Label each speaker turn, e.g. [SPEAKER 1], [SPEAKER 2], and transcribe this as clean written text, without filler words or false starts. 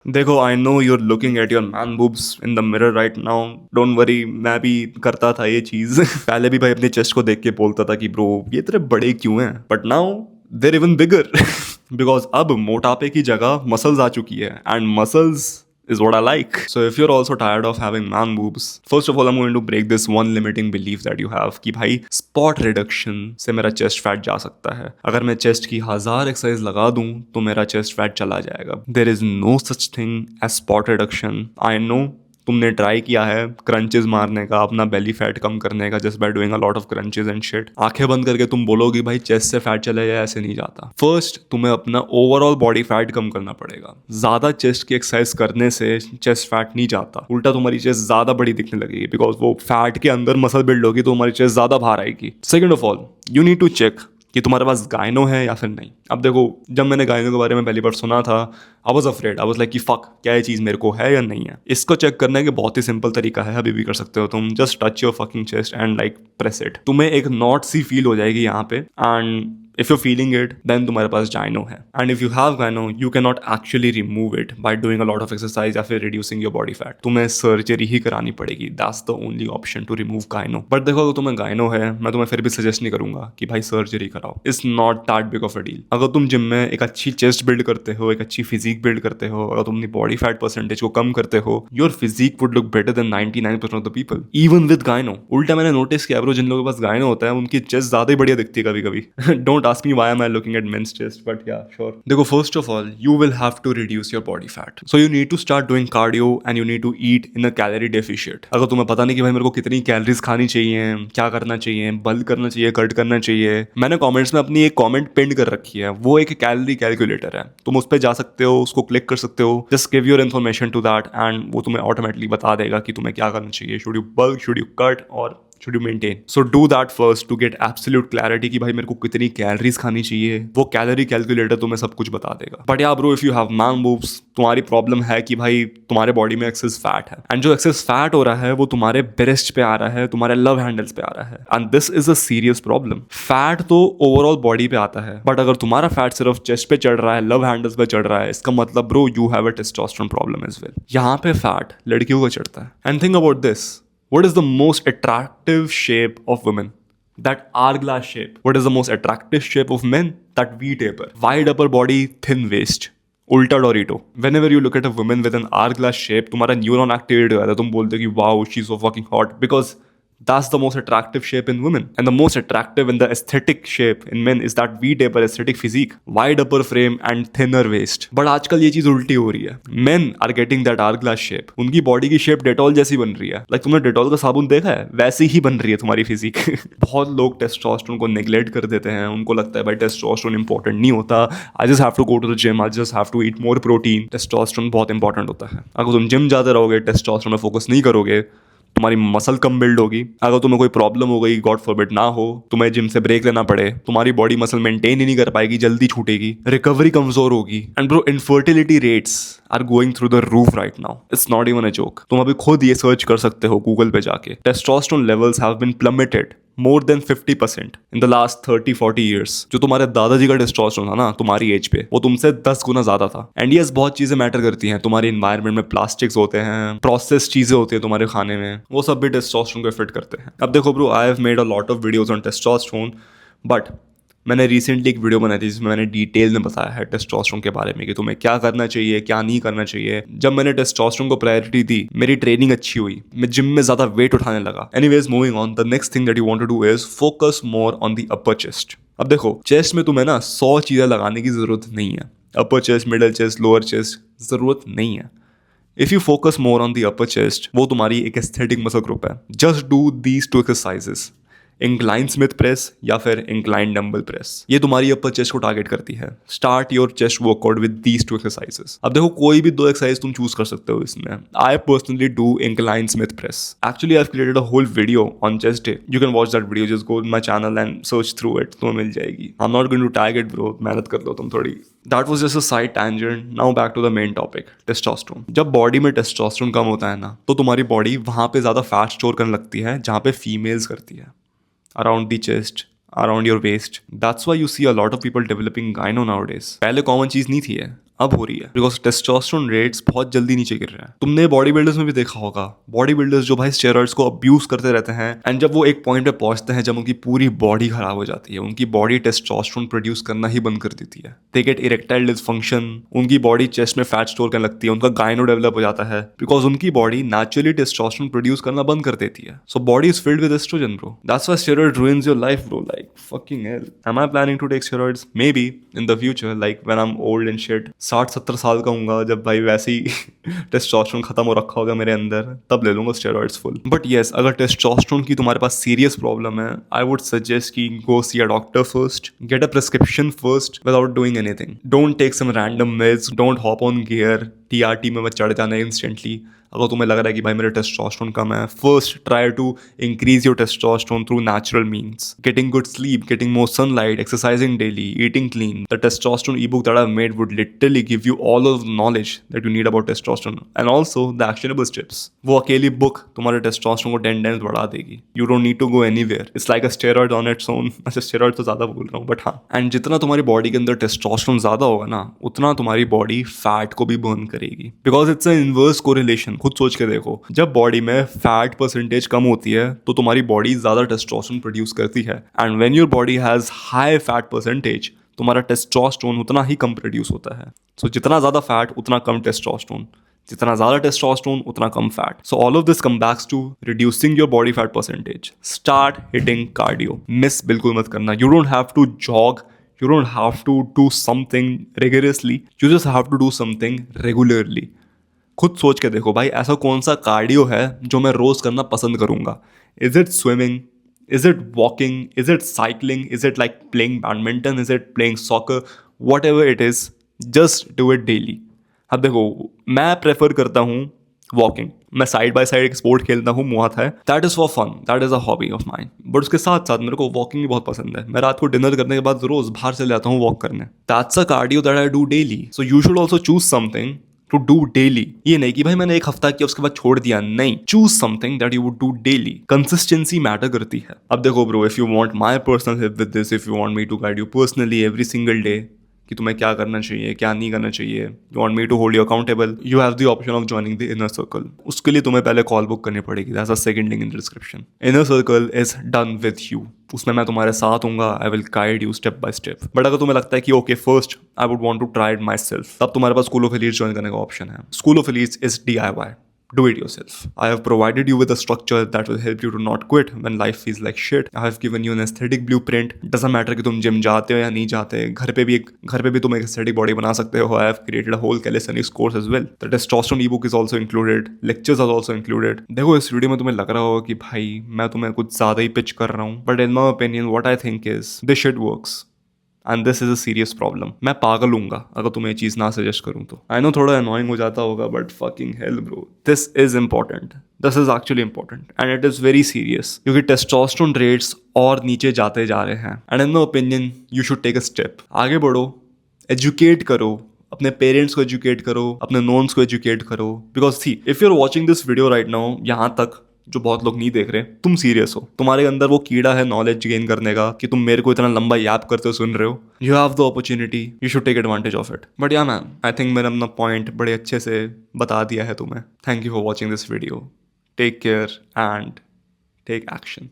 [SPEAKER 1] देखो, I know you are looking at your man boobs in the mirror right now. Don't worry, मैं भी करता था ये चीज। पहले भी भाई अपने चेस्ट को देख के बोलता था कि ब्रो ये तेरे बड़े क्यों हैं, but now there even bigger. Because अब मोटापे की जगह मसल्स आ चुकी है, and muscles is what I like. So if you're also tired of having man boobs, first of all I'm going to break this one limiting belief that you have कि भाई spot reduction से मेरा chest fat जा सकता है। अगर मैं chest की 1000 एक्सरसाइज लगा दूं तो मेरा chest fat चला जाएगा। There is no such thing as spot reduction. I know तुमने ट्राई किया है क्रंचेस मारने का, अपना बेली फैट कम करने का, just by doing a lot of crunches and shit. आंखें बंद करके तुम बोलोगे भाई चेस्ट से फैट चले जाए, ऐसे नहीं जाता। फर्स्ट तुम्हें अपना ओवरऑल बॉडी फैट कम करना पड़ेगा। ज्यादा चेस्ट की एक्सरसाइज करने से चेस्ट फैट नहीं जाता, उल्टा तुम्हारी चेस्ट ज्यादा बड़ी दिखने लगेगी, बिकॉज वो फैट के अंदर मसल बिल्ड होगी तो तुम्हारी चेस्ट ज्यादा बाहर आएगी। Second of all you need to check कि तुम्हारे पास गायनो है या फिर नहीं। अब देखो, जब मैंने गायनो के बारे में पहली बार सुना था, I was afraid, I was like कि फक, क्या ये चीज़ मेरे को है या नहीं है। इसको चेक करने के बहुत ही सिंपल तरीका है, अभी भी कर सकते हो तुम। Just touch your fucking chest and like press it. तुम्हें एक नॉट सी फील हो जाएगी यहाँ पे, and if you feeling it then तुम्हारे पास गायनो है। And if you have gyno you can not actually remove it by doing a lot of exercise या फिर रिड्यूसिंग योर बॉडी फैट। तुम्हें सर्जरी ही करानी पड़ेगी, that's the only option to remove gyno. But देखो, अगर तुम्हें गायनो है, मैं तुम्हें फिर भी सजेस्ट नहीं करूंगा कि भाई सर्जरी कराओ। It's not that big of a deal. अगर तुम जिम में एक अच्छी चेस्ट बिल्ड करते हो, एक अच्छी फिजिक बिल्ड करते हो, अगर तुम अपनी बॉडी फैट परसेंटेज को कम करते हो, your physique would look better than 99% of the people even with gyno. उल्टा मैंने नोटिस किया ब्रो, जिन लोगों के पास गायनो होता है उनकी चेस्ट ज्यादा ही बढ़िया दिखती है कभी कभी। Don't ask me why am I looking at men's chest, but yeah, sure. देखो, first of all, you will have to reduce your body fat. So you need to start doing cardio and you need to eat in a calorie deficit. अगर तुम्हें पता नहीं कि भाई मेरे को कितनी कैलोरीज खानी चाहिए, क्या करना चाहिए, बल्क करना चाहिए, कट करना चाहिए, मैंने कमेंट्स में अपनी एक कमेंट पिन कर रखी है, वो एक कैलोरी कैलकुलेटर है। तुम उस पर जा सकते हो, उसको क्लिक कर सकते हो, just give your information to that and वो तुम्हें ऑटोमेटिकली बता देगा कि तुम्हें क्या करना चाहिए। Should you bulk, should you cut, और should you maintain. So do that first to get absolute clarity कि भाई मेरे को कितनी कैलोरीज खानी चाहिए। वो कैलोरी कैलकुलेटर तुम्हें सब कुछ बता देगा। बट या bro, if you have man boobs, तुम्हारी प्रॉब्लम है कि भाई तुम्हारे बॉडी में एक्सेस फैट है, एंड जो एक्सेस फैट हो रहा है वो तुम्हारे ब्रेस्ट पे आ रहा है, तुम्हारे लव हैंडल्स पे आ रहा है, and this is a serious problem. Fat तो ओवरऑल बॉडी पे आता है, बट अगर तुम्हारा फैट सिर्फ चेस्ट पे चढ़ रहा है, लव हैंडल्स पे चढ़ रहा है, इसका मतलब bro you have a testosterone problem as well. यहाँ पे फैट लड़कियों को चढ़ता है। And think about this, what is the most attractive shape of women? That hourglass shape. What is the most attractive shape of men? That V taper. Wide upper body, thin waist. उल्टा डोरिटो। Whenever you look at a woman with an hourglass shape, तुम्हारा neuron activate हो जाता है, तुम बोलते हो कि wow she is so fucking hot, because that's the most attractive shape in women. And the most attractive and the aesthetic shape in men is that V-taper aesthetic physique. Wide upper frame and thinner waist. But आजकल ये चीज उल्टी हो रही है। Men are getting that hourglass shape. उनकी body की shape Dettol जैसी बन रही है। Like तुमने डेटॉल का साबुन देखा है? वैसे ही बन रही है तुम्हारी फिजिक। बहुत लोग टेस्टोस्टेरोन को नेग्लेक्ट कर देते हैं। उनको लगता है भाई टेस्टोस्टेरोन इंपॉर्टेंट नहीं होता। I just have to go to the gym. I just have to eat more protein. Testosterone बहुत इंपॉर्टेंट होता है। अगर तुम जिम जाते रहोगे, टेस्टोस्टेरोन में फोकस नहीं करोगे, तुम्हारी मसल कम बिल्ड होगी। अगर तुम्हें कोई प्रॉब्लम हो गई, गॉड फॉरबिड ना हो, तुम्हें जिम से ब्रेक लेना पड़े, तुम्हारी बॉडी मसल मेंटेन ही नहीं कर पाएगी, जल्दी छूटेगी, रिकवरी कमजोर होगी। And bro, infertility rates are going through the roof right now. It's not even a joke. तुम अभी खुद ये सर्च कर सकते हो गूगल पे जाके, testosterone levels have been plummeted more than 50% in the last 30-40 years। जो तुम्हारे दादाजी का टेस्टोस्टेरोन था ना तुम्हारी एज पे, वो तुमसे 10 गुना ज्यादा था। एंड यस, बहुत चीजें मैटर करती हैं। तुम्हारी इन्वायरमेंट में प्लास्टिक्स होते हैं, प्रोसेस चीजें होती है तुम्हारे खाने में, वो सब भी टेस्टोस्टेरोन को इफेक्ट करते हैं। अब देखो bro, I have made a lot of videos on testosterone, but मैंने रिसेंटली एक वीडियो बनाई थी जिसमें मैंने डिटेल में बताया है टेस्टोस्टेरोन के बारे में कि तुम्हें क्या करना चाहिए, क्या नहीं करना चाहिए। जब मैंने टेस्टोस्टेरोन को प्रायोरिटी दी, मेरी ट्रेनिंग अच्छी हुई, मैं जिम में ज्यादा वेट उठाने लगा। Anyways, moving on, the next thing that you want to do is focus more on the upper chest. अब देखो, चेस्ट में तुम्हें ना 100 चीजें लगाने की जरूरत नहीं है। अपर chest, middle chest, lower chest, जरूरत नहीं है। If you focus more on the upper chest, वो तुम्हारी एक एस्थेटिक मसल ग्रुप है। Just do these 2 exercises, incline Smith press या फिर इंक्लाइन डंबल प्रेस। ये तुम्हारी अपर चेस्ट को टारगेट करती है। Start your chest workout with these 2 exercises. अब देखो, कोई भी 2 एक्सरसाइज तुम चूज कर सकते हो इसमें। I personally do incline Smith press. Actually I have created a whole video on chest day. You can watch that video, just go my channel and search through it, तुम्हें मिल जाएगी। I am not going to tag it bro, मेहनत कर लो तुम थोड़ी। That was just a side tangent. Now back to the main topic, testosterone. जब body में testosterone कम होता है ना, तो तुम्हारी बॉडी वहां पे ज्यादा फैट स्टोर करने लगती है जहां पे फीमेल्स करती है। Around the chest, around your waist. That's why you see a lot of people developing gyno nowadays. पहले कॉमन चीज नहीं थी है, अब हो रही है, बिकॉज टेस्टोस्टेरोन रेट्स बहुत जल्दी नीचे गिर रहे हैं। तुमने बॉडी बिल्डर्स में भी देखा होगा, बॉडी बिल्डर्स जो भाई स्टेरॉइड्स को अब्यूज करते रहते हैं, एंड जब वो एक पॉइंट पे पहुंचते हैं जब उनकी पूरी बॉडी खराब हो जाती है, उनकी बॉडी टेस्टोस्टेरोन प्रोड्यूस करना ही बंद कर देती है, दे गेट इरेक्टाइल डिसफंक्शन, उनकी बॉडी चेस्ट में फैट स्टोर करने लगती है, उनका गायनो डेवलप हो जाता है, बिकॉज उनकी बॉडी नेचुरली टेस्टोस्टेरोन प्रोड्यूस करना बंद कर देती है। So body is filled with estrogen bro, that's why steroid ruins your life bro, like fucking hell. Am I planning to take steroids? Maybe in the future, like when I'm old and shit, 60-70 साल का हूँगा जब भाई वैसे ही testosterone खत्म हो रखा होगा मेरे अंदर, तब ले लूंगा स्टेरॉइड्स फुल। बट येस, अगर टेस्टोस्टेरोन की तुम्हारे पास सीरियस प्रॉब्लम है, आई वुड सजेस्ट कि go see a doctor first, get a prescription first without doing anything. Don't take some random meds, don't hop on gear, TRT में मत चढ़ जाना instantly. अगर तुम्हें लग रहा है कि भाई मेरे टेस्टोस्टेरोन कम है, first try to increase your testosterone through natural means, getting good sleep, getting more sunlight, exercising daily, eating clean. The testosterone ebook that I've made would literally give you all of the knowledge that you need about testosterone and also the actionable steps. वो अकेली book तुम्हारे testosterone को 10 times बढ़ा देगी। You don't need to go anywhere. It's like a steroid on its own. अच्छा, steroid तो ज़्यादा बोल रहा हूँ, बट हाँ। एंड जितना तुम्हारी बॉडी के अंदर टेस्टोस्टेरोन ज़्यादा होगा ना, उतना तुम्हारी बॉडी फैट को भी बर्न करेगी, because it's an inverse correlation. खुद सोच के देखो, जब बॉडी में फैट परसेंटेज कम होती है तो तुम्हारी बॉडी ज़्यादा टेस्टोस्टेरोन प्रोड्यूस करती है, and when your body has high fat percentage, तुम्हारा टेस्टोस्टेरोन उतना ही कम प्रोड्यूस होता है। सो जितना ज़्यादा फैट उतना कम टेस्टोस्टेरोन, जितना ज़्यादा टेस्टोस्टेरोन उतना कम fat. So all of this come backs to reducing your body fat percentage. Start hitting cardio, miss बिल्कुल मत करना। You don't have to jog, you don't have to do something rigorously, you just have to do something regularly. खुद सोच के देखो भाई, ऐसा कौन सा कार्डियो है जो मैं रोज करना पसंद करूंगा? Is it swimming? Is it walking? Is it cycling? Is it like playing badminton? Is it playing soccer? Whatever it is, just do it daily. अब देखो, मैं प्रेफर करता हूँ वॉकिंग, मैं साइड बाय साइड एक sport खेलता हूँ, मुआत है, that is for fun, that is a hobby of mind. But उसके साथ साथ मेरे को वॉकिंग भी बहुत पसंद है। मैं रात को डिनर करने के बाद रोज बाहर चले जाता हूँ वॉक करने। That's a cardio that I do daily. So you should also choose something to do daily. ये नहीं कि भाई मैंने एक हफ्ता किया उसके बाद छोड़ दिया, नहीं। Choose something that you would do daily. Consistency matter करती है। अब देखो bro, if you want my personal help with this, if you want me to guide you personally every single day कि तुम्हें क्या करना चाहिए, क्या नहीं करना चाहिए, you want me to hold you accountable, you have the option of joining the inner circle. उसके लिए तुम्हें पहले कॉल बुक करनी पड़ेगी, that's the second link in description. Inner circle is done with you, उसमें मैं तुम्हारे साथ हूँगा, I will guide you step by step. But अगर तुम्हें लगता है कि okay first I would want to try it myself, तब तुम्हारे पास स्कूल ऑफ एलीट्स ज्वाइन करने का ऑप्शन है। School of elites is DIY. Do it yourself. I have provided you with a structure that will help you to not quit when life feels like shit. I have given you an aesthetic blueprint. Doesn't matter कि तुम gym जाते हो या नहीं जाते, घर पे भी तुम एक aesthetic body बना सकते हो. I have created a whole calisthenics course as well. The testosterone ebook is also included. Lectures are also included. देखो, इस वीडियो में तुम्हें लग रहा होगा कि भाई मैं तुम्हें कुछ ज़्यादा ही पिच कर रहा हूँ, but in my opinion what I think is this shit works. And this is a serious problem. मैं पागल हूँगा अगर तुम्हें ये चीज़ ना सजेस्ट करूँ तो। आई नो थोड़ा अनोइंग हो जाता होगा, but fucking hell bro, this is important, this is actually important and it is very serious, क्योंकि टेस्टोस्टेरोन रेट्स और नीचे जाते जा रहे हैं। And in my opinion you should take a step, आगे बढ़ो, एजुकेट करो, अपने पेरेंट्स को एजुकेट करो, अपने नोन्स को एजुकेट करो। Because see, if you are watching this video right now, यहाँ तक जो बहुत लोग नहीं देख रहे, तुम सीरियस हो, तुम्हारे अंदर वो कीड़ा है नॉलेज गेन करने का कि तुम मेरे को इतना लंबा याद करते हो सुन रहे हो, you have the opportunity, you should take advantage of it. But yeah ma'am, I think मैंने अपना पॉइंट बड़े अच्छे से बता दिया है तुम्हें। Thank you for watching this video, take care and take action.